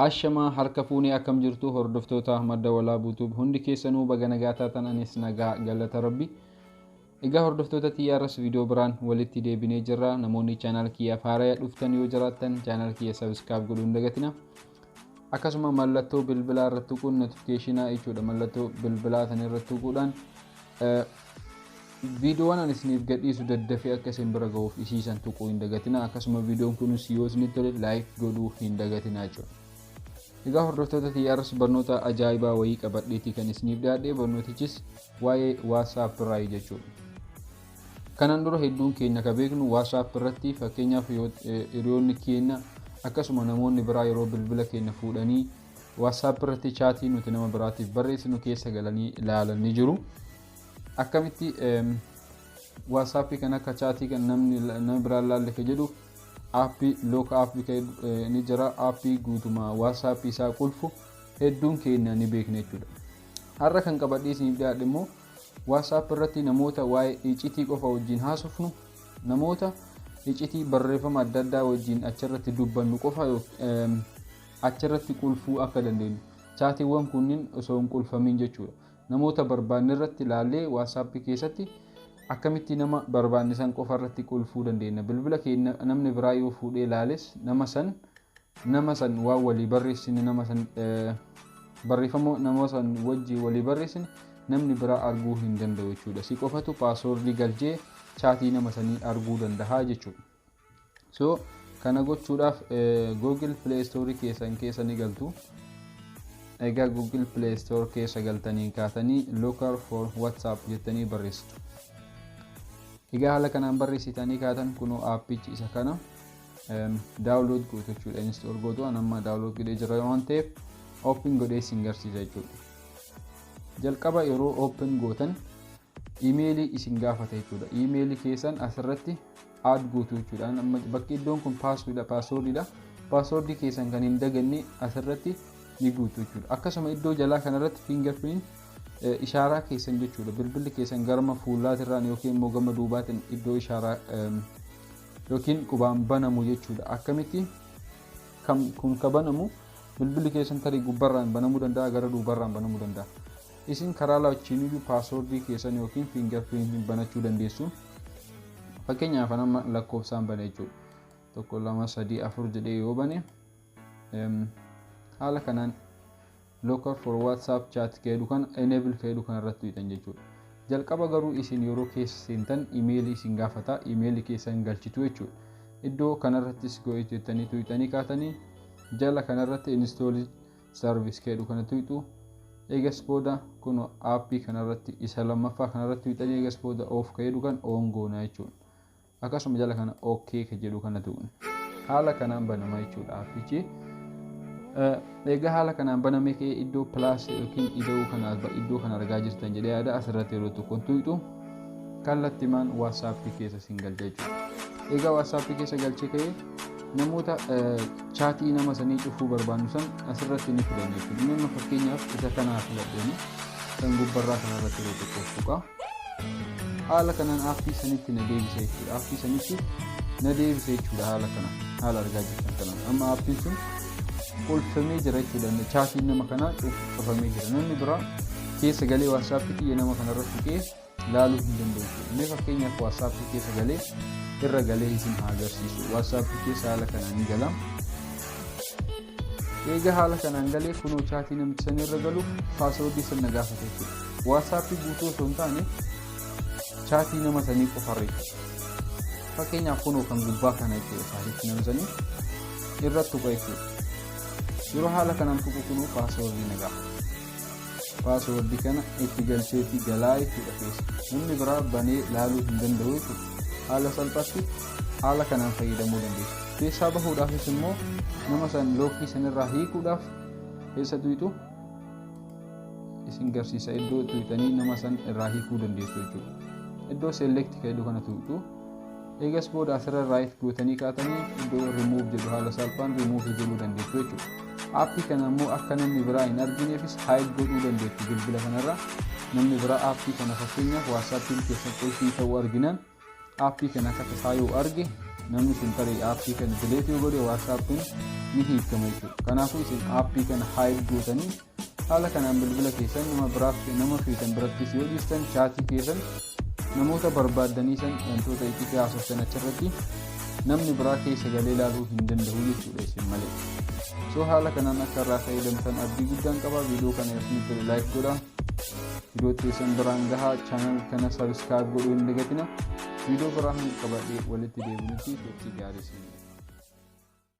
Ashamaa harka fuunee akkam jirtu hordoftoota madda walaabuu YouTube hundi keessanuu baga nagaa taatan anis nagaa galata rabbi. Egaa hordoftoota TRS viidiyoo biraan walitti deebinee jirra. Namoonni channel kiyya faaraya dhuftan yoo jiraattan channel kiyya subscribe godhuun dagatina. Akkasuma mallattoo bilbilaa irratti tuquun notification jechuudha. Mallattoo bilbilaa tan irratti tuquudhaan viidiyoon ani isiniif gadhiisu daddafee akka isin bira gahuuf isiisan tuquu hin dagatina. Akkasuma viidiyoon kunis yoo isinitti tole like godhuu hin dagatina jechuudha. Egaa hordoftoota TRS barnoota ajaa'ibaa wayii qabadheetii kan isiniif dhiyaadhe barnootichis waa'ee WhatsApp irraa jechuudha. Kanaan dura hedduun keenya ka beeknu WhatsApp irratti fakkeenyaaf hiriyoonni keenya akkasuma namoonni biraa yeroo bilbila keenya fuudhanii WhatsApp irratti chaatii nuti nama biraatiif barreessinu keessa galanii ilaalanii jiru. Akkamitti WhatsApp kan akka chaatii kan namni biraa ilaalle ka jedhu appii look appii ni jira. Appii guutuma WhatsApp isaa qulfu hedduun keenya ni beekna jechuudha. Har'a kan qabadhee isiniif dhiyaadhe immoo WhatsApp irratti namoota waa'ee iccitii qofa wajjin haasofnu, namoota iccitii barreeffama adda addaa wajjin achirratti dubbannu qofa achirratti qulfuu akka dandeenyu. Chaatiiwwan kunniin osoo hin qulfamin jechuudha. Namoota barbaanne irratti ilaallee WhatsApp keessatti akkamitti nama barbaannisan qofa irratti qulfuu dandeenya. Bilbila keenya namni biraa yoo fuudhee ilaales nama san waan walii barreessine nama san barreeffama nama san wajjii walii barreessine namni biraa arguu hin danda'u jechuudha. Si qofatu paaswordii galchee chaatii nama sanii arguu danda'a jechuudha. So kana gochuudhaaf Google Play Store keessa ni galtu. Egaa Google Play Store keessa galtanii kaatanii local for WhatsApp jettanii barreessitu. Egaa haala kanaan barreessitanii kaatan kunoo aappichi isa kana download gootu jechuudha. Install gootu amma download godhee jira waan ta'eef open godhee isin garsiisa jechuudha. Jalqaba yeroo open gootan emailii isin gaafata jechuudha. Emailii keessan asirratti add gootu jechuudha. Amma bakki iddoon kun passwordidha. Passwordii keessan kan hin daganne asirratti ni guutu jechuudha. Akkasuma iddoo jalaa kanarratti fingerprint ishaaraa keessan jechuudha. Bilbilli keessan garma fuullaatirraan yookiin immoo gama duubaatiin iddoo ishaaraa yookiin qubaan banamu jechuudha. Akkamitti kun ka banamu bilbilli keessan tarii gubbarraan banamuu danda'a, gara duubarraan banamuu danda'a. Isin karaa lachiinuu passwordii keessan yookiin fingerprint banachuu dandeessu. Fakkeenyaaf nama lakkoofsaan bane jechuudha. 1 2 3 4 jedhee yoo bane haala kanaan local for WhatsApp chat keedu kan enable keedu kan irratti hidhan jechuudha. Jalqaba garuu isin yeroo keessa seentan email isin gaafata, email keessan galchitu jechuudha. Iddoo kanarrattis go'eettanii tuyxanii kaatanii jala kanarratti install service keedu kana tuyxu. Egas booda kun appii kanarratti isa lammaffaa kanarratti tuyxanii egas booda off keedu kan on goona jechuudha. Akkasuma jala kana okay ka jedhu kana tu'un. Haala kanaan banama jechuudha appichi. Egaa haala kanaan baname kee iddoo plus yookiin iddoo kana argaa jirtan jedhee yaada asirratti yeroo tokko tuyxu kallattimaan WhatsApp keessa sin galcha jechuudha. Egaa WhatsApp keessa galchee ka'ee namoota chaatii nama sanii cufuu barbaannu san asirratti ni filan jechuudha. Nama fakkeenyaaf isa kanaa filadhanii kan gubbarraa kanarratti yeroo tokko tuqa. Haala kanaan appii sanitti na deebisa jechuudha. Appii sanitti na deebisa jechuudha haala kanaan. Haala argaa jirtan kanaan. Amma appiin sun qulfamee jira jechuudha. Chaatiin nama kanaa cufamee jira. Namni biraa keessa galee WhatsApp kiyya nama kanarratti tuqee laaluu hin danda'u. Inni fakkeenyaaf WhatsApp keessa galee irra galee isin haa agarsiisu. WhatsApp keessa haala kanaan ni gala. Egaa haala kanaan galee kunoo chaatii namicha sana irra galuuf passwordii sana gaafata jechuudha. WhatsApp guutuu osoo hin taane chaatii nama sanii qofarree. Fakkeenyaaf kunoo kan gubbaa kana jechuudha. Chaatii nama sanii irratti tuqa jechuudha. Yeroo haala kanaan tuqu kunuu passwordii na gaafata. Passwordii kana itti galcheetii galaa jechuudha keessa. Namni biraa banee laaluu hin danda'u jechuudha. Haala salphaatti haala kanaan fayyadamuu dandeessu. Keessaa bahuudhaafis immoo nama san lookii sanirraa hiikuudhaaf keessa tuyxu isin garsiisa. Iddoo tuyxanii nama san irraa hiikuu dandeessu jechuudha. Iddoo select keedu kana tuyxu. Egas booda asirra right gootanii kaatanii iddoo remove jedhu haala salphaan remove jedhuu dandeessu jechuudha. Appii kana immoo akka namni biraa hin argineefis hide godhuu dandeessu bilbila kanarraa. Namni biraa appii kana fakkeenyaaf WhatsApp keessa qulfii ta'uu arginaan appii kana akka tasaa yoo arge namni sun tarii aappii kana dileet yoo godhe WhatsAppiin ni hiikama jechuudha. Kanaafuu isin aappii kana hide gootanii haala kanaan bilbila keessan nama biraaf nama feetan birattis yoo dhiistan chaatii keessan namoota barbaaddanii san wantoota itti haasoftan achirratti namni biraa keessa galee ilaaluu hin danda'u jechuudha isin malee. So haala kanaan akka irraa fayyadamtan abdii guddaan qaba. Viidiyoo kana isinitti like godhaa. Viidiyoo teessan biraan gahaa. Channel kana subscribe godhuu hin dagatina. Viidiyoo biraan qabadhee walitti deebinutti turtii gaarii isin